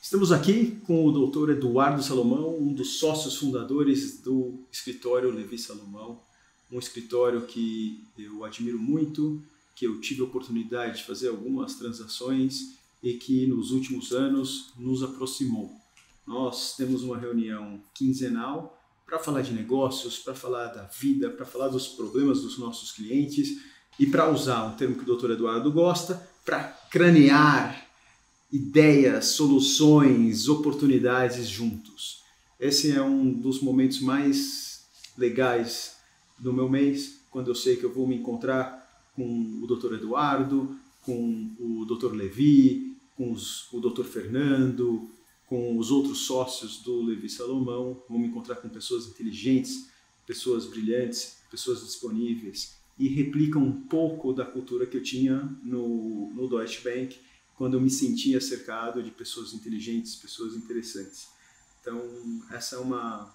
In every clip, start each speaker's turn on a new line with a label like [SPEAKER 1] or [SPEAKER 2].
[SPEAKER 1] Estamos aqui com o Dr. Eduardo Salomão, um dos sócios fundadores do escritório Levi Salomão, um escritório que eu admiro muito, que eu tive a oportunidade de fazer algumas transações e que nos últimos anos nos aproximou. Nós temos uma reunião quinzenal para falar de negócios, para falar da vida, para falar dos problemas dos nossos clientes e para usar um termo que o Dr. Eduardo gosta, para cranear ideias, soluções, oportunidades juntos. Esse é um dos momentos mais legais do meu mês, quando eu sei que eu vou me encontrar com o Dr. Eduardo, com o Dr. Levi, com o Dr. Fernando, com os outros sócios do Levi Salomão. Vou me encontrar com pessoas inteligentes, pessoas brilhantes, pessoas disponíveis e replicam um pouco da cultura que eu tinha no Deutsche Bank, quando eu me sentia cercado de pessoas inteligentes, pessoas interessantes. Então, essa é uma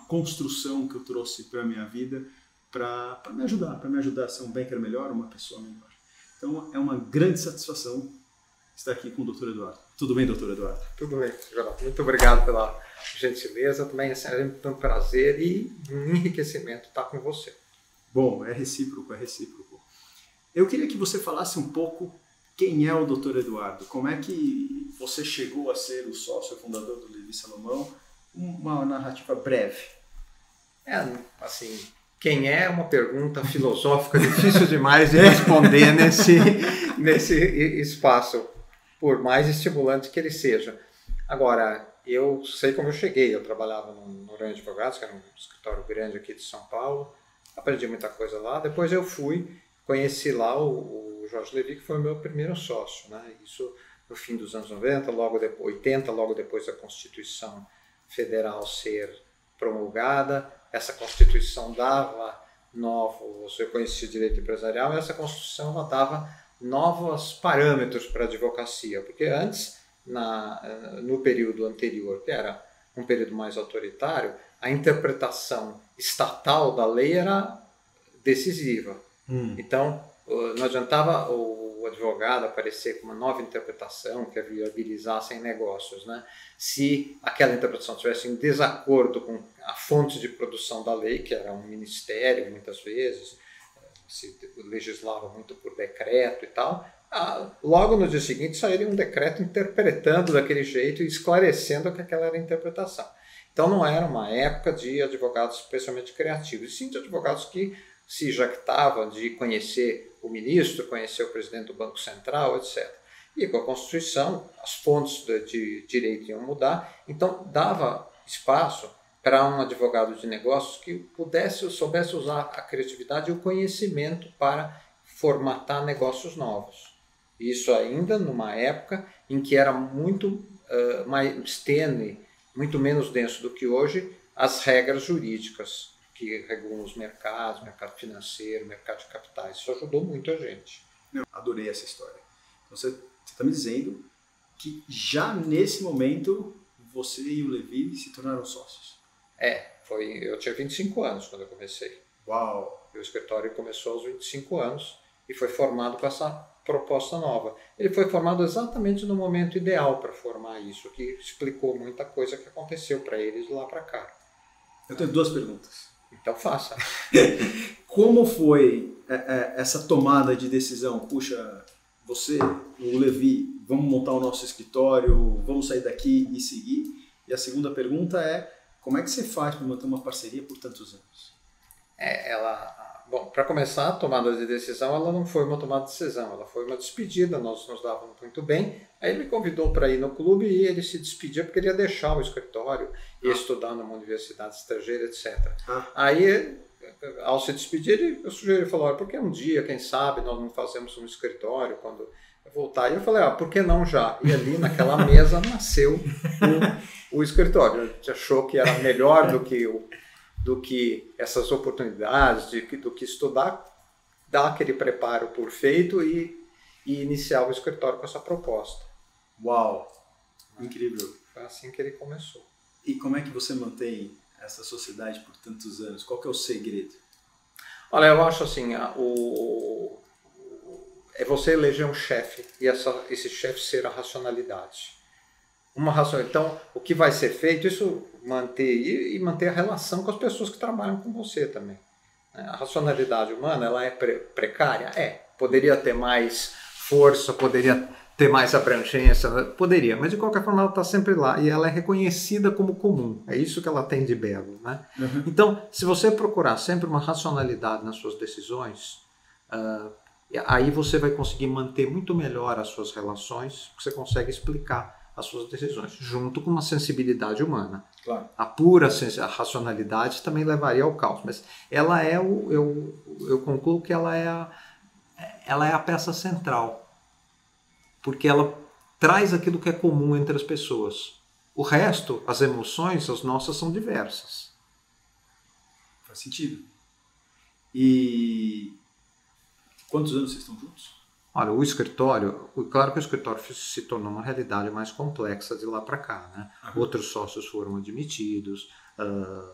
[SPEAKER 1] construção que eu trouxe para a minha vida para me ajudar a ser um banker melhor, uma pessoa melhor. Então, é uma grande satisfação estar aqui com o Dr. Eduardo. Tudo bem, Dr. Eduardo?
[SPEAKER 2] Tudo bem, Geraldo. Muito obrigado pela gentileza. Também é um prazer e um enriquecimento estar com você.
[SPEAKER 1] Bom, é recíproco, é recíproco. Eu queria que você falasse um pouco quem é o Dr. Eduardo? Como é que você chegou a ser o sócio fundador do Levi Salomão? Uma narrativa breve.
[SPEAKER 2] Assim, quem é uma pergunta filosófica difícil demais de responder nesse espaço, por mais estimulante que ele seja. Agora, eu sei como eu cheguei. Eu trabalhava no Orange Advogados, que era um escritório grande aqui de São Paulo. Aprendi muita coisa lá. Depois eu conheci lá o Jorge Levi, que foi o meu primeiro sócio, né? Isso no fim dos anos 90, logo depois da Constituição Federal ser promulgada. Essa Constituição dava eu conheci o direito empresarial, e essa Constituição ela dava novos parâmetros para a advocacia, porque antes, no período anterior, que era um período mais autoritário, a interpretação estatal da lei era decisiva. Então, não adiantava o advogado aparecer com uma nova interpretação que a viabilizasse em negócios, né? Se aquela interpretação estivesse em desacordo com a fonte de produção da lei, que era um ministério, muitas vezes, se legislava muito por decreto e tal, logo no dia seguinte sairia um decreto interpretando daquele jeito e esclarecendo que aquela era a interpretação. Então não era uma época de advogados especialmente criativos, e sim de advogados que se jactava de conhecer o ministro, conhecer o presidente do Banco Central, etc. E com a Constituição, as fontes de direito iam mudar, então dava espaço para um advogado de negócios que soubesse usar a criatividade e o conhecimento para formatar negócios novos. Isso ainda numa época em que era muito mais tênue, muito menos denso do que hoje, as regras jurídicas que regulam os mercados, mercado financeiro, mercado de capitais. Isso ajudou muito a gente.
[SPEAKER 1] Eu adorei essa história. Então, você está me dizendo que já nesse momento você e o Levi se tornaram sócios.
[SPEAKER 2] Eu tinha 25 anos quando eu comecei.
[SPEAKER 1] Uau!
[SPEAKER 2] O escritório começou aos 25 anos e foi formado com essa proposta nova. Ele foi formado exatamente no momento ideal para formar isso, que explicou muita coisa que aconteceu para eles de lá para cá.
[SPEAKER 1] Eu tenho duas perguntas.
[SPEAKER 2] Então faça.
[SPEAKER 1] Como foi essa tomada de decisão? Puxa, você, o Levi, vamos montar o nosso escritório, vamos sair daqui e seguir? E a segunda pergunta é, como é que você faz para manter uma parceria por tantos anos?
[SPEAKER 2] Para começar, a tomada de decisão, ela não foi uma tomada de decisão, ela foi uma despedida, nós nos dávamos muito bem. Aí ele me convidou para ir no clube e ele se despedia porque ele ia deixar o escritório, ia estudar numa universidade estrangeira, etc. Aí, ao se despedir, o sujeito falou, porque um dia, quem sabe, nós não fazemos um escritório quando eu voltar. E eu falei, por que não já? E ali naquela mesa nasceu o escritório. A gente achou que era melhor do que essas oportunidades, do que estudar, dar aquele preparo por feito e iniciar o escritório com essa proposta.
[SPEAKER 1] Uau! Incrível!
[SPEAKER 2] Foi assim que ele começou.
[SPEAKER 1] E como é que você mantém essa sociedade por tantos anos? Qual que é o segredo?
[SPEAKER 2] Olha, eu acho assim, é você eleger um chefe e esse chefe ser a racionalidade. Então, o que vai ser feito, isso manter manter a relação com as pessoas que trabalham com você também. A racionalidade humana, ela é precária? É. Poderia ter mais força, poderia ter mais abrangência, poderia, mas de qualquer forma ela está sempre lá e ela é reconhecida como comum. É isso que ela tem de belo, né? Uhum. Então, se você procurar sempre uma racionalidade nas suas decisões, aí você vai conseguir manter muito melhor as suas relações, porque você consegue explicar as suas decisões, junto com uma sensibilidade humana.
[SPEAKER 1] Claro.
[SPEAKER 2] A pura racionalidade também levaria ao caos, mas ela é eu concluo que ela é a peça central, porque ela traz aquilo que é comum entre as pessoas. O resto, as emoções, as nossas, são diversas.
[SPEAKER 1] Faz sentido. E quantos anos vocês estão juntos?
[SPEAKER 2] Olha, o escritório, claro que o escritório se tornou uma realidade mais complexa de lá para cá, né? Uhum. Outros sócios foram admitidos,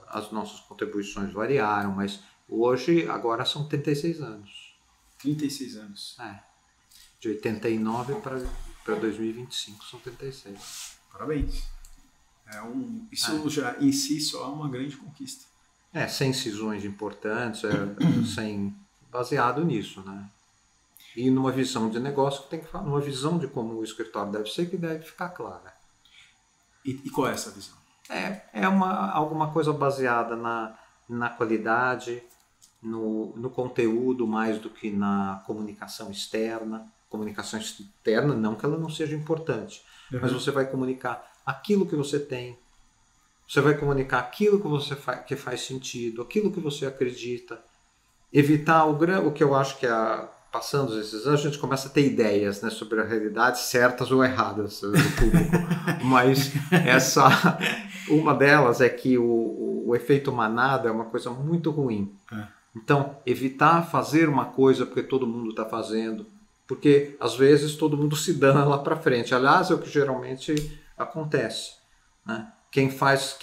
[SPEAKER 2] as nossas contribuições variaram, mas hoje, agora são 36 anos.
[SPEAKER 1] 36 anos.
[SPEAKER 2] De 89 para 2025 são 36.
[SPEAKER 1] Parabéns. Isso já em si só é uma grande conquista.
[SPEAKER 2] Sem cisões importantes, baseado nisso, né? E numa visão de negócio que tem que falar, numa visão de como o escritório deve ser, que deve ficar clara.
[SPEAKER 1] E qual é essa visão?
[SPEAKER 2] Alguma coisa baseada na qualidade, no conteúdo, mais do que na comunicação externa. Comunicação externa, não que ela não seja importante, mas você vai comunicar aquilo que você tem, você vai comunicar aquilo que faz sentido, aquilo que você acredita, evitar o que eu acho que passando esses anos, a gente começa a ter ideias, né, sobre a realidade, certas ou erradas do público. Mas uma delas é que o efeito manada é uma coisa muito ruim. Então, evitar fazer uma coisa porque todo mundo está fazendo, porque às vezes todo mundo se dana lá para frente. Aliás, é o que geralmente acontece, né? Quem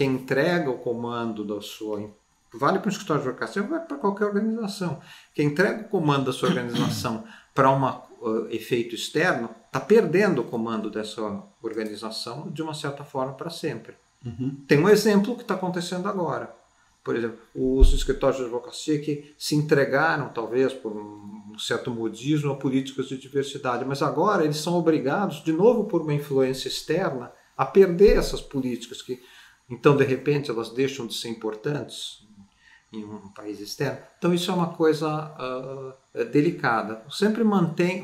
[SPEAKER 2] entrega o comando da sua, vale para um escritório de advocacia, vale para qualquer organização. Quem entrega o comando da sua organização para um efeito externo, está perdendo o comando dessa organização de uma certa forma para sempre.
[SPEAKER 1] Uhum.
[SPEAKER 2] Tem um exemplo que está acontecendo agora. Por exemplo, os escritórios de advocacia que se entregaram, talvez, por um certo modismo a políticas de diversidade, mas agora eles são obrigados, de novo por uma influência externa, a perder essas políticas, que então, de repente, elas deixam de ser importantes em um país externo. Então, isso é uma coisa delicada. Sempre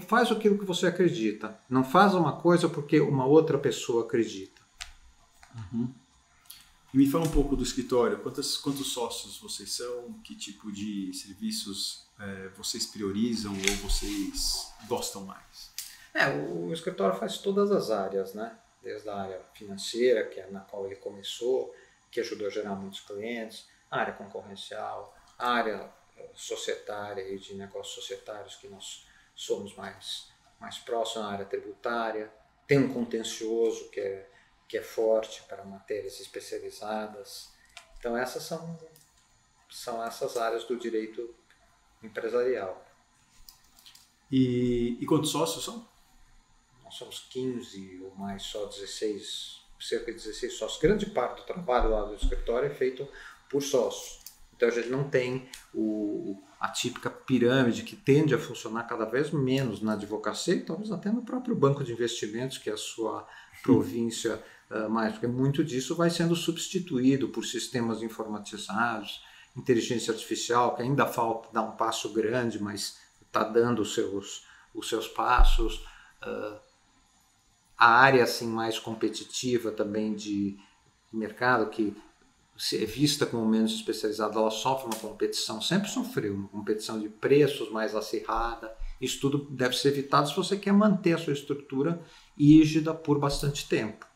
[SPEAKER 2] faz aquilo que você acredita. Não faz uma coisa porque uma outra pessoa acredita.
[SPEAKER 1] Uhum. E me fala um pouco do escritório. Quantos sócios vocês são? Que tipo de serviços vocês priorizam ou vocês gostam mais?
[SPEAKER 2] O escritório faz todas as áreas, né? Desde a área financeira, que é na qual ele começou, que ajudou a gerar muitos clientes, a área concorrencial, a área societária e de negócios societários, que nós somos mais próximos, a área tributária. Tem um contencioso que é forte para matérias especializadas. Então essas são essas áreas do direito empresarial.
[SPEAKER 1] E quantos sócios são?
[SPEAKER 2] Nós somos 15 ou mais, só 16, cerca de 16 sócios. Grande parte do trabalho lá do escritório é feito por sócios. Então a gente não tem a típica pirâmide que tende a funcionar cada vez menos na advocacia e talvez até no próprio banco de investimentos, que é a sua província mais, porque muito disso vai sendo substituído por sistemas informatizados, inteligência artificial, que ainda falta dar um passo grande, mas está dando os seus passos. A área assim, mais competitiva também de mercado, que é vista como menos especializada, ela sofre uma competição, sempre sofreu uma competição de preços mais acirrada. Isso tudo deve ser evitado se você quer manter a sua estrutura rígida por bastante tempo.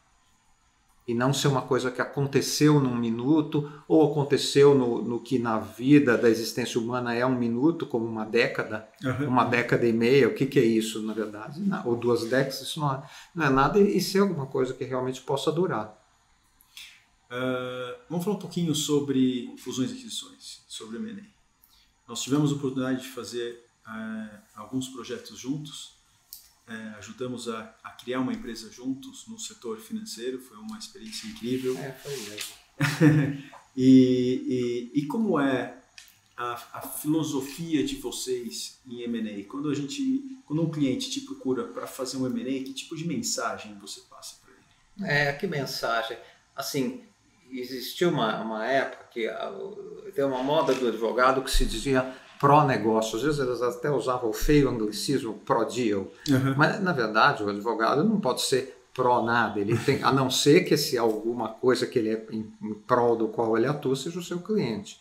[SPEAKER 2] E não ser uma coisa que aconteceu num minuto, ou aconteceu no que na vida da existência humana é um minuto, como uma década, uma década e meia. O que é isso, na verdade? Não, ou 2 décadas, isso não é nada, e ser alguma coisa que realmente possa durar.
[SPEAKER 1] Vamos falar um pouquinho sobre fusões e aquisições, sobre M&A. Nós tivemos a oportunidade de fazer alguns projetos juntos ajudamos a criar uma empresa juntos no setor financeiro, foi uma experiência incrível.
[SPEAKER 2] Foi mesmo.
[SPEAKER 1] E como é a filosofia de vocês em M&A? Quando um cliente te procura para fazer um M&A, que tipo de mensagem você passa para ele?
[SPEAKER 2] Que mensagem? Assim, existiu uma época que tem uma moda do advogado que se dizia pró-negócio. Às vezes eles até usavam o feio anglicismo pró-deal. Mas, na verdade, o advogado não pode ser pró-nada. Ele tem, a não ser que se alguma coisa que ele é em prol do qual ele atua seja o seu cliente.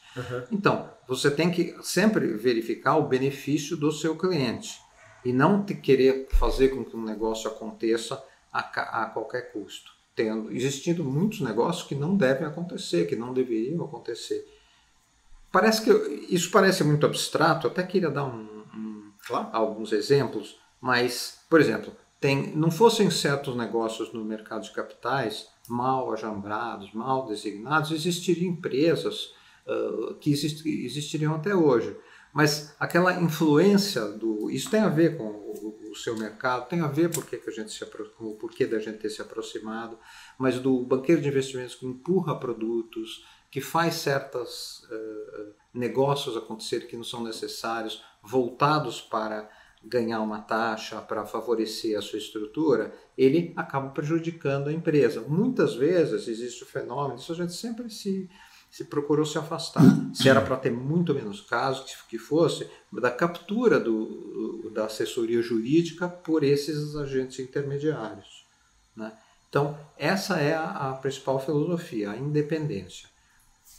[SPEAKER 2] Então, você tem que sempre verificar o benefício do seu cliente e não querer fazer com que um negócio aconteça a qualquer custo. Existindo muitos negócios que não devem acontecer, que não deveriam acontecer. Isso parece muito abstrato, até queria dar alguns exemplos, mas, por exemplo, não fossem certos negócios no mercado de capitais mal ajambrados, mal designados, existiriam empresas que existiriam até hoje. Mas aquela influência isso tem a ver com o seu mercado, tem a ver com o porquê da gente ter se aproximado, mas do banqueiro de investimentos que empurra produtos, que faz certos negócios acontecer que não são necessários, voltados para ganhar uma taxa, para favorecer a sua estrutura, ele acaba prejudicando a empresa. Muitas vezes existe o fenômeno, isso a gente sempre se procurou se afastar. Se era para ter muito menos casos, que fosse, da captura da assessoria jurídica por esses agentes intermediários, né? Então, essa é a principal filosofia, a independência.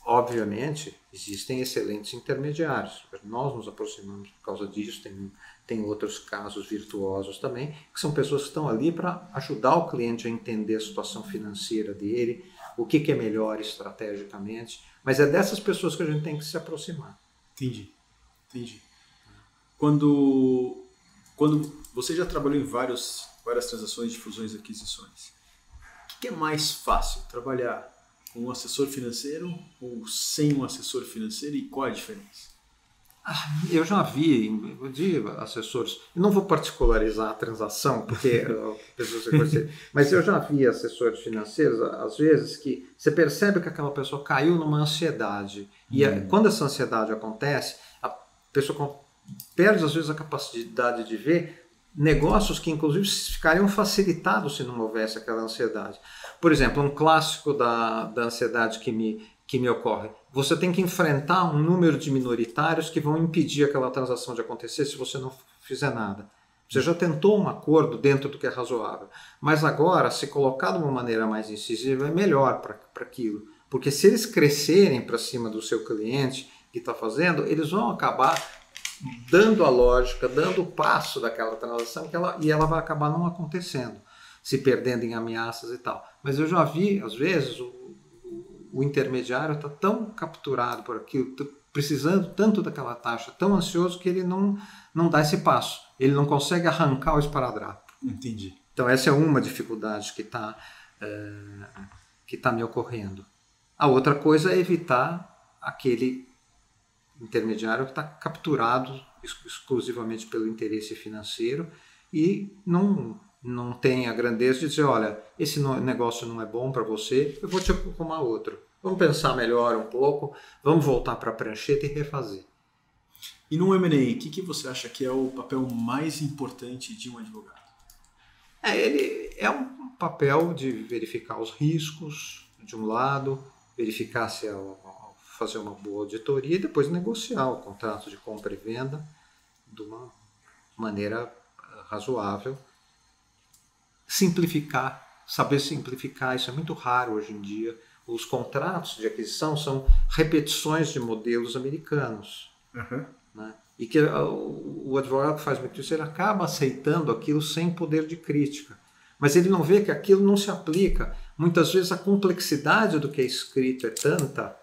[SPEAKER 2] Obviamente, existem excelentes intermediários. Nós nos aproximamos por causa disso, tem outros casos virtuosos também, que são pessoas que estão ali para ajudar o cliente a entender a situação financeira dele, o que é melhor estrategicamente, mas é dessas pessoas que a gente tem que se aproximar.
[SPEAKER 1] Entendi. Quando você já trabalhou em várias transações de fusões e aquisições, o que é mais fácil, trabalhar com um assessor financeiro ou sem um assessor financeiro, e qual é a diferença?
[SPEAKER 2] Eu já vi de assessores, não vou particularizar a transação, porque mas eu já vi assessores financeiros, às vezes, que você percebe que aquela pessoa caiu numa ansiedade. E quando essa ansiedade acontece, a pessoa perde, às vezes, a capacidade de ver negócios que, inclusive, ficariam facilitados se não houvesse aquela ansiedade. Por exemplo, um clássico da ansiedade que me ocorre. Você tem que enfrentar um número de minoritários que vão impedir aquela transação de acontecer se você não fizer nada. Você já tentou um acordo dentro do que é razoável, mas agora, se colocar de uma maneira mais incisiva, é melhor para aquilo. Porque se eles crescerem para cima do seu cliente que está fazendo, eles vão acabar dando a lógica, dando o passo daquela transação e ela vai acabar não acontecendo, se perdendo em ameaças e tal. Mas eu já vi, às vezes, o intermediário está tão capturado por aquilo, precisando tanto daquela taxa, tão ansioso que ele não dá esse passo. Ele não consegue arrancar o esparadrapo.
[SPEAKER 1] Entendi.
[SPEAKER 2] Então essa é uma dificuldade que está me ocorrendo. A outra coisa é evitar aquele intermediário que está capturado exclusivamente pelo interesse financeiro e não tem a grandeza de dizer, olha, esse negócio não é bom para você, eu vou te arrumar outro. Vamos pensar melhor um pouco, vamos voltar para a prancheta e refazer.
[SPEAKER 1] E no M&A, o que você acha que é o papel mais importante de um advogado?
[SPEAKER 2] Ele é um papel de verificar os riscos, de um lado, verificar se fazer uma boa auditoria e depois negociar o contrato de compra e venda de uma maneira razoável. Saber simplificar, isso é muito raro hoje em dia. Os contratos de aquisição são repetições de modelos americanos. Né? E que o advogado que faz muito isso, ele acaba aceitando aquilo sem poder de crítica. Mas ele não vê que aquilo não se aplica. Muitas vezes a complexidade do que é escrito é tanta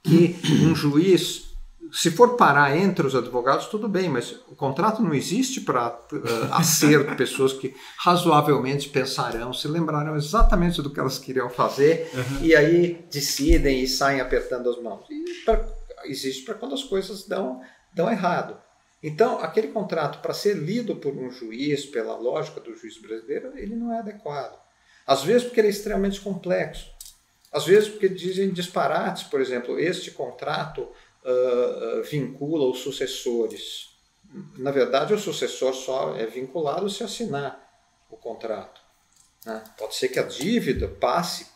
[SPEAKER 2] que um juiz, se for parar entre os advogados, tudo bem, mas o contrato não existe para acerto, pessoas que razoavelmente pensarão, se lembrarão exatamente do que elas queriam fazer e aí decidem e saem apertando as mãos. E existe para quando as coisas dão errado. Então, aquele contrato, para ser lido por um juiz, pela lógica do juiz brasileiro, ele não é adequado. Às vezes porque ele é extremamente complexo. Às vezes porque dizem disparates, por exemplo, este contrato vincula os sucessores. Na verdade, o sucessor só é vinculado se assinar o contrato, né? Pode ser que a dívida passe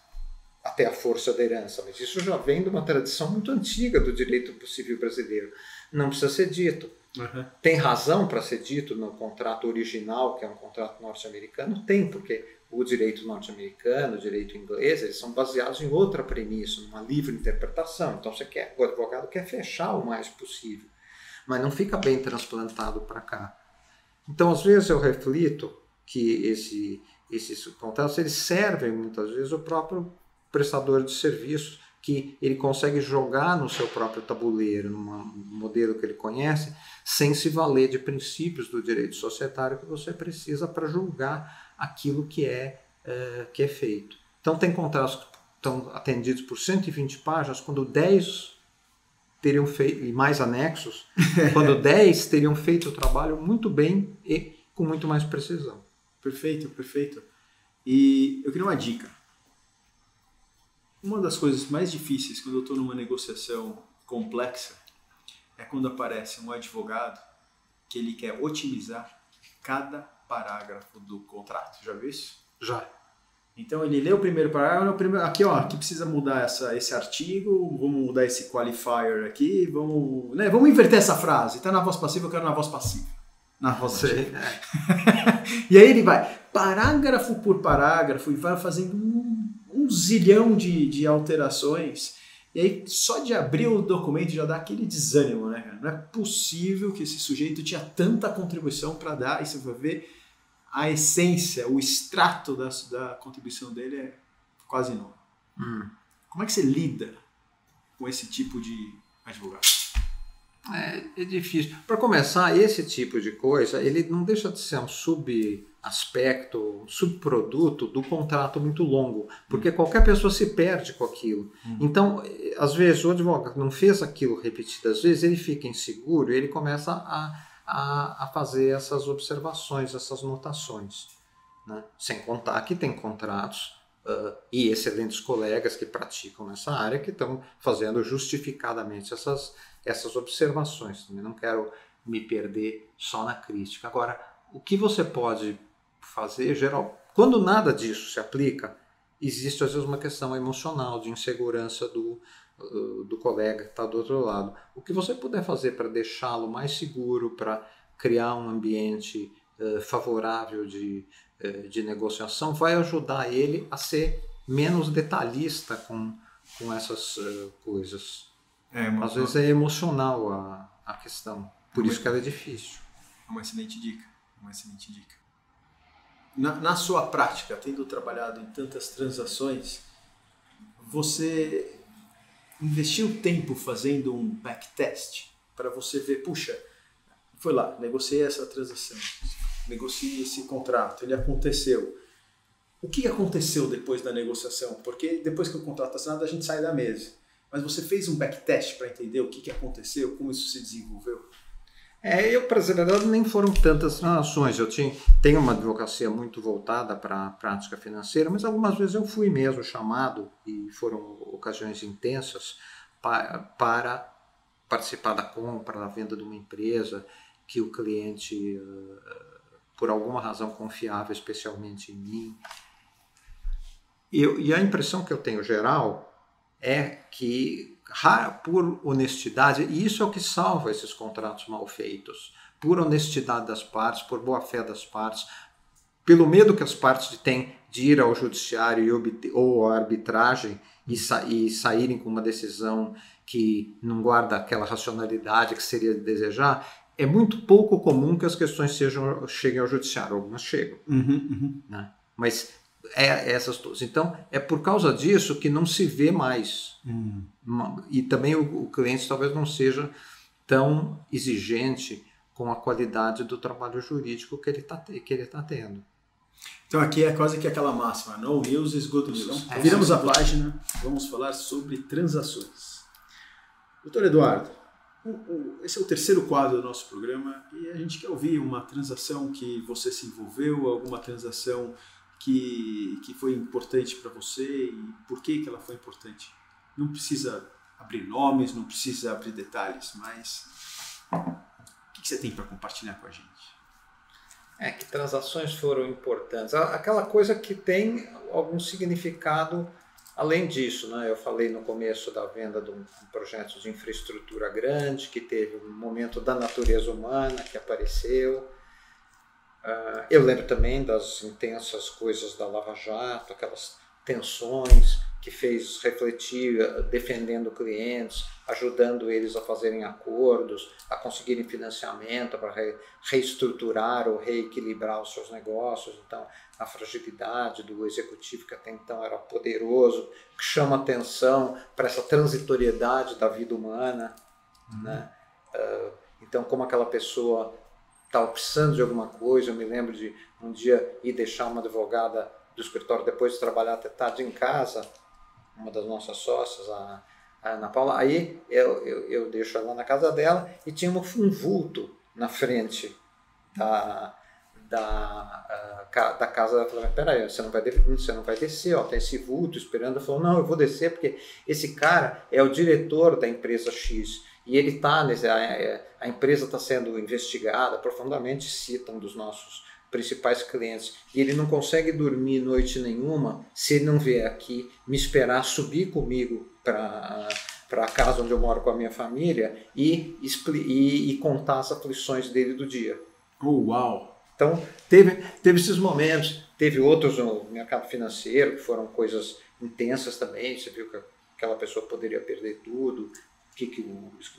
[SPEAKER 2] até a força da herança, mas isso já vem de uma tradição muito antiga do direito civil brasileiro. Não precisa ser dito.
[SPEAKER 1] Uhum.
[SPEAKER 2] Tem razão para ser dito no contrato original, que é um contrato norte-americano? Tem, porque o direito norte-americano, o direito inglês, eles são baseados em outra premissa, numa livre interpretação. Então o advogado quer fechar o mais possível, mas não fica bem transplantado para cá. Então, às vezes eu reflito que esses contratos eles servem muitas vezes o próprio prestador de serviços, que ele consegue jogar no seu próprio tabuleiro, num modelo que ele conhece, sem se valer de princípios do direito societário que você precisa para julgar aquilo que é feito. Então, tem contratos que estão atendidos por 120 páginas, quando 10 teriam feito, e mais anexos, quando 10 teriam feito o trabalho muito bem e com muito mais precisão.
[SPEAKER 1] Perfeito, perfeito. E eu queria uma dica. Uma das coisas mais difíceis quando eu estou numa negociação complexa é quando aparece um advogado que ele quer otimizar cada parágrafo do contrato. Já viu isso?
[SPEAKER 2] Já.
[SPEAKER 1] Então ele lê o primeiro parágrafo, aqui ó, aqui precisa mudar esse artigo, vamos mudar esse qualifier aqui, vamos inverter essa frase. Está na voz passiva, eu quero na voz passiva. Na voz ativa. E aí ele vai parágrafo por parágrafo e vai fazendo um zilhão de alterações, e aí só de abrir o documento já dá aquele desânimo, né, cara? Não é possível que esse sujeito tinha tanta contribuição para dar, e você vai ver a essência, o extrato da contribuição dele é quase nulo. Como é que você lida com esse tipo de advogado?
[SPEAKER 2] É difícil. Para começar, esse tipo de coisa, ele não deixa de ser um subaspecto, subproduto do contrato muito longo, porque qualquer pessoa se perde com aquilo. Então, às vezes, o advogado não fez aquilo repetidas vezes, ele fica inseguro e ele começa a fazer essas observações, essas notações, né? Sem contar que tem contratos e excelentes colegas que praticam nessa área que estão fazendo justificadamente essas observações. Também não quero me perder só na crítica. Agora, o que você pode fazer, geral, quando nada disso se aplica, existe às vezes uma questão emocional, de insegurança do colega que está do outro lado. O que você puder fazer para deixá-lo mais seguro, para criar um ambiente favorável de negociação, vai ajudar ele a ser menos detalhista com essas coisas. Às vezes é emocional a questão, por isso que ela é difícil.
[SPEAKER 1] Uma excelente dica. Na sua prática, tendo trabalhado em tantas transações, você investiu tempo fazendo um backtest para você ver, puxa, foi lá, negociei essa transação, negociei esse contrato, ele aconteceu. O que aconteceu depois da negociação? Porque depois que o contrato está assinado, a gente sai da mesa. Mas você fez um backtest para entender o que aconteceu, como isso se desenvolveu?
[SPEAKER 2] Eu, para ser verdade, nem foram tantas transações. Eu tenho uma advocacia muito voltada para a prática financeira, mas algumas vezes eu fui mesmo chamado, e foram ocasiões intensas, para participar da compra, da venda de uma empresa, que o cliente, por alguma razão, confiava especialmente em mim. E a impressão que eu tenho geral é que, por honestidade, e isso é o que salva esses contratos mal feitos, por honestidade das partes, por boa fé das partes, pelo medo que as partes têm de ir ao judiciário ou à arbitragem e saírem com uma decisão que não guarda aquela racionalidade que seria de desejar, é muito pouco comum que as questões cheguem ao judiciário. Algumas chegam. Né? Mas essas todas. Então, é por causa disso que não se vê mais. E também o cliente talvez não seja tão exigente com a qualidade do trabalho jurídico que ele tá tendo.
[SPEAKER 1] Então aqui é quase que aquela máxima, no news is good news. Então, viramos a página, vamos falar sobre transações. Doutor Eduardo, Esse é o terceiro quadro do nosso programa e a gente quer ouvir uma transação que você se envolveu, alguma transação que foi importante para você e por que ela foi importante. Não precisa abrir nomes, não precisa abrir detalhes, mas o que você tem para compartilhar com a gente?
[SPEAKER 2] Que transações foram importantes. Aquela coisa que tem algum significado além disso, né? Eu falei no começo da venda de um projeto de infraestrutura grande, que teve um momento da natureza humana que apareceu. Eu lembro também das intensas coisas da Lava Jato, aquelas tensões que fez refletir, defendendo clientes, ajudando eles a fazerem acordos, a conseguirem financiamento para reestruturar ou reequilibrar os seus negócios. Então, a fragilidade do executivo, que até então era poderoso, que chama atenção para essa transitoriedade da vida humana. Né? Então, como aquela pessoa estava precisando de alguma coisa, eu me lembro de um dia ir deixar uma advogada do escritório depois de trabalhar até tarde em casa, uma das nossas sócias, a Ana Paula, aí eu deixo ela na casa dela e tinha um vulto na frente da casa. Ela falou, peraí, você não vai descer, ó, tem esse vulto esperando. Ela falou, não, eu vou descer porque esse cara é o diretor da empresa X e ele está, a empresa está sendo investigada profundamente, cita um dos nossos principais clientes, e ele não consegue dormir noite nenhuma se ele não vier aqui me esperar subir comigo para a casa onde eu moro com a minha família e contar as aflições dele do dia.
[SPEAKER 1] Uau!
[SPEAKER 2] Então, teve esses momentos, teve outros no mercado financeiro, que foram coisas intensas também, você viu que aquela pessoa poderia perder tudo.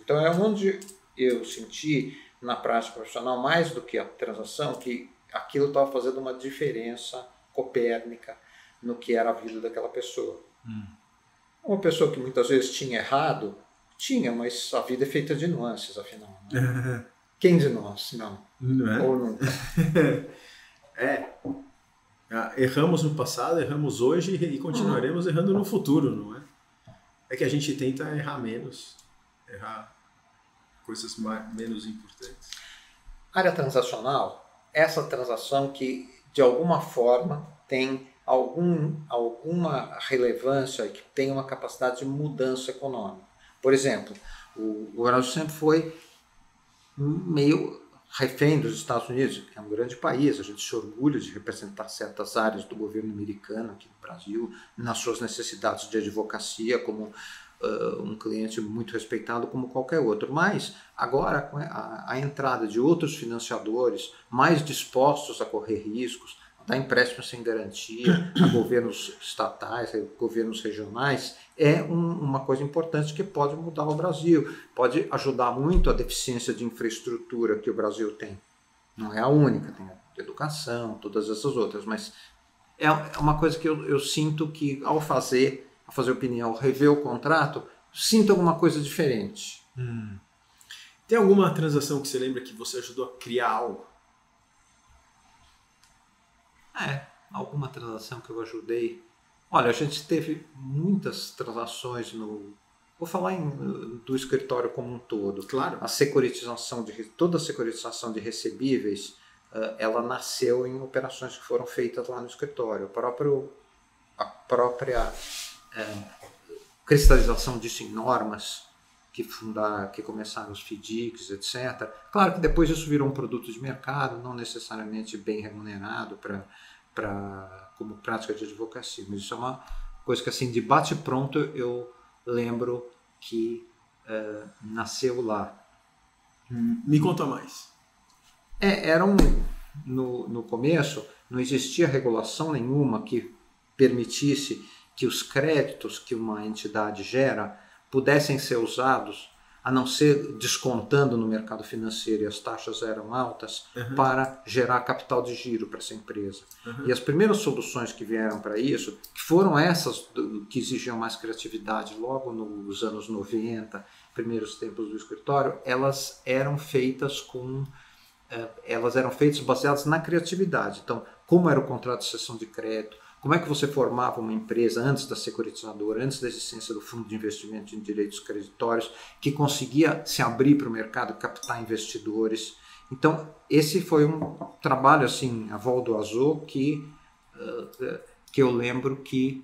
[SPEAKER 2] Então, é onde eu senti, na prática profissional, mais do que a transação, que aquilo estava fazendo uma diferença copérnica no que era a vida daquela pessoa. Uma pessoa que muitas vezes tinha errado, mas a vida é feita de nuances, afinal. Né? Quem de nós? Não é? Ou nunca.
[SPEAKER 1] Erramos no passado, erramos hoje e continuaremos errando no futuro, não é? É que a gente tenta errar menos, errar coisas menos importantes.
[SPEAKER 2] Área transacional, essa transação que de alguma forma tem alguma relevância e que tem uma capacidade de mudança econômica. Por exemplo, o Brasil sempre foi meio refém dos Estados Unidos, que é um grande país, a gente se orgulha de representar certas áreas do governo americano aqui no Brasil, nas suas necessidades de advocacia, como um cliente muito respeitado como qualquer outro. Mas agora, com a entrada de outros financiadores mais dispostos a correr riscos, a dar empréstimos sem garantia, a governos estatais, a governos regionais, é uma coisa importante que pode mudar o Brasil, pode ajudar muito a deficiência de infraestrutura que o Brasil tem. Não é a única, tem a educação, todas essas outras, mas é uma coisa que eu sinto que ao fazer opinião, rever o contrato, sinto alguma coisa diferente.
[SPEAKER 1] Tem alguma transação que você lembra que você ajudou a criar algo?
[SPEAKER 2] Alguma transação que eu ajudei. Olha, a gente teve muitas transações vou falar do escritório como um todo.
[SPEAKER 1] Claro.
[SPEAKER 2] Toda a securitização de recebíveis, ela nasceu em operações que foram feitas lá no escritório. A própria cristalização disso em normas que começaram os FDICs, etc. Claro que depois isso virou um produto de mercado, não necessariamente bem remunerado como prática de advocacia, mas isso é uma coisa que assim, de bate-pronto eu lembro que nasceu lá.
[SPEAKER 1] Me conta mais.
[SPEAKER 2] No começo não existia regulação nenhuma que permitisse que os créditos que uma entidade gera pudessem ser usados, a não ser descontando no mercado financeiro e as taxas eram altas, para gerar capital de giro para essa empresa. E as primeiras soluções que vieram para isso, que foram essas que exigiam mais criatividade logo nos anos 90, primeiros tempos do escritório, elas eram feitas baseadas na criatividade. Então, como era o contrato de cessão de crédito, Como é que você formava uma empresa antes da securitizadora, antes da existência do fundo de investimento em direitos creditórios, que conseguia se abrir para o mercado, captar investidores. Então, esse foi um trabalho, assim, a vol do azul, que eu lembro que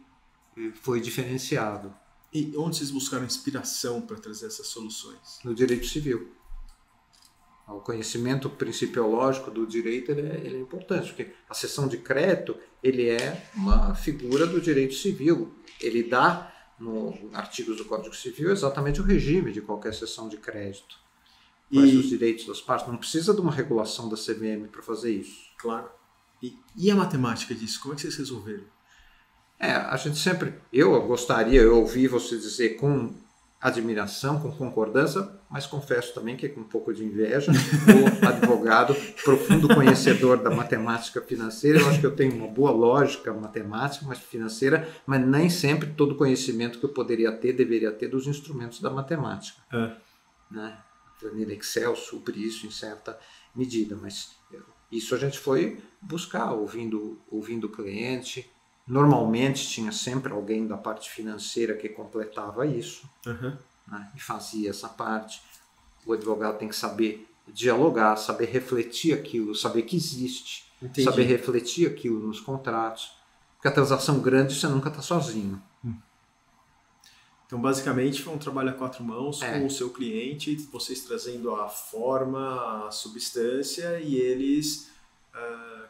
[SPEAKER 2] foi diferenciado.
[SPEAKER 1] E onde vocês buscaram inspiração para trazer essas soluções?
[SPEAKER 2] No direito civil. O conhecimento principiológico do direito ele é importante, porque a cessão de crédito ele é uma figura do direito civil. Ele dá, nos artigos do Código Civil, exatamente o regime de qualquer cessão de crédito. Quais os direitos das partes. Não precisa de uma regulação da CVM para fazer isso.
[SPEAKER 1] Claro. E a matemática disso? Como é que vocês resolveram?
[SPEAKER 2] A gente sempre... Eu ouvi você dizer com admiração, com concordância, mas confesso também que com um pouco de inveja, o advogado, profundo conhecedor da matemática financeira, eu acho que eu tenho uma boa lógica matemática, mas financeira, mas nem sempre todo o conhecimento que eu poderia ter, deveria ter dos instrumentos da matemática. Né? A planilha Excel supre isso em certa medida, mas isso a gente foi buscar, ouvindo o cliente. Normalmente tinha sempre alguém da parte financeira que completava isso, né, e fazia essa parte. O advogado tem que saber dialogar, saber refletir aquilo, saber que existe, saber refletir aquilo nos contratos. Porque a transação grande você nunca está sozinho.
[SPEAKER 1] Então, basicamente, foi um trabalho a quatro mãos com o seu cliente, vocês trazendo a forma, a substância e eles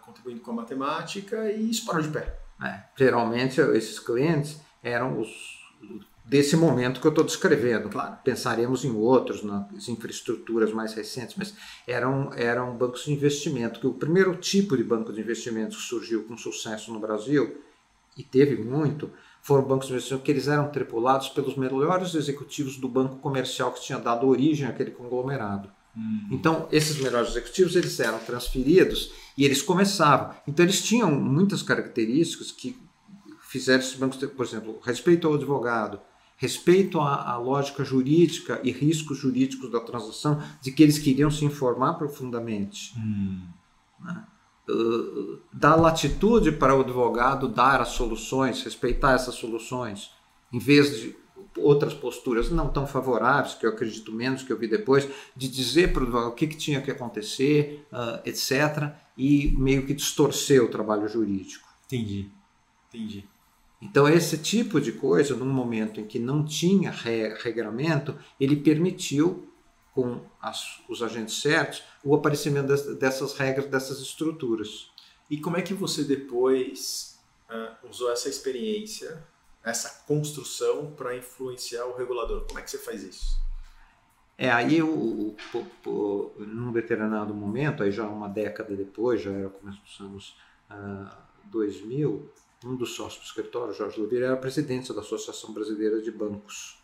[SPEAKER 1] contribuindo com a matemática, e isso parou de pé.
[SPEAKER 2] Geralmente esses clientes eram os desse momento que eu estou descrevendo. Claro, pensaremos em outros, nas infraestruturas mais recentes, mas eram bancos de investimento. Que o primeiro tipo de banco de investimento que surgiu com sucesso no Brasil, e teve muito, foram bancos de investimento que eles eram tripulados pelos melhores executivos do banco comercial que tinha dado origem àquele conglomerado. Então, esses melhores executivos eles eram transferidos e eles começavam. Então, eles tinham muitas características que fizeram esses bancos, por exemplo, respeito ao advogado, respeito à lógica jurídica e riscos jurídicos da transação, de que eles queriam se informar profundamente. Né? Dar latitude para o advogado dar as soluções, respeitar essas soluções, em vez de outras posturas não tão favoráveis, que eu acredito menos, que eu vi depois, de dizer para o advogado o que tinha que acontecer, etc., e meio que distorcer o trabalho jurídico.
[SPEAKER 1] Entendi.
[SPEAKER 2] Então, esse tipo de coisa, num momento em que não tinha regramento, ele permitiu, com os agentes certos, o aparecimento dessas regras, dessas estruturas.
[SPEAKER 1] E como é que você depois usou essa experiência, essa construção, para influenciar o regulador? Como é que você faz isso?
[SPEAKER 2] Aí, num determinado momento, aí já uma década depois, já era começo dos anos 2000, um dos sócios do escritório, Jorge Lubira, era presidente da Associação Brasileira de Bancos.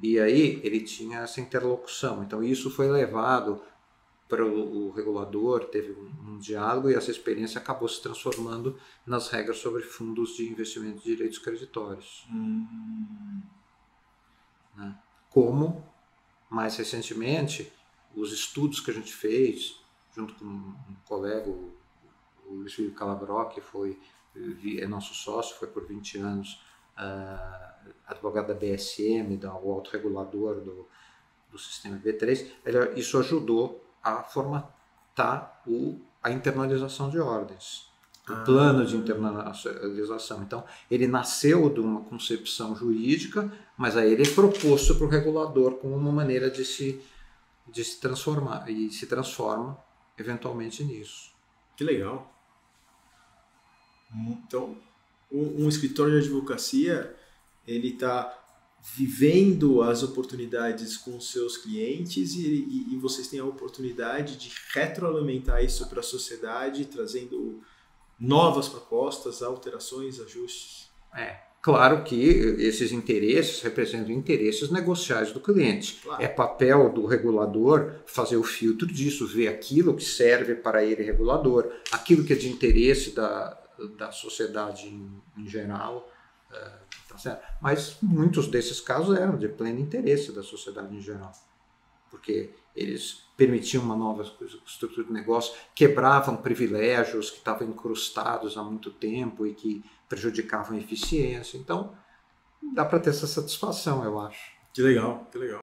[SPEAKER 2] E aí ele tinha essa interlocução. Então isso foi levado para o regulador, teve um diálogo, e essa experiência acabou se transformando nas regras sobre fundos de investimento de direitos creditórios. Né? Como, mais recentemente, os estudos que a gente fez, junto com um colega, o Luiz Felipe Calabró, que é nosso sócio, foi por 20 anos advogado da BSM, do autorregulador do sistema B3, isso ajudou a formatar a internalização de ordens, o plano de internalização. Então, ele nasceu de uma concepção jurídica, mas aí ele é proposto para o regulador como uma maneira de se transformar, e se transforma eventualmente nisso.
[SPEAKER 1] Que legal! Então, um escritório de advocacia, ele está vivendo as oportunidades com os seus clientes e vocês têm a oportunidade de retroalimentar isso para a sociedade, trazendo novas propostas, alterações, ajustes.
[SPEAKER 2] Claro que esses interesses representam interesses negociais do cliente.
[SPEAKER 1] Claro.
[SPEAKER 2] É papel do regulador fazer o filtro disso, ver aquilo que serve para ele, regulador, aquilo que é de interesse da sociedade em geral. Tá certo? Mas muitos desses casos eram de pleno interesse da sociedade em geral. porque eles permitiam uma nova estrutura de negócio, quebravam privilégios que estavam incrustados há muito tempo e que prejudicavam a eficiência. Então, dá para ter essa satisfação, eu acho.
[SPEAKER 1] Que legal, que legal.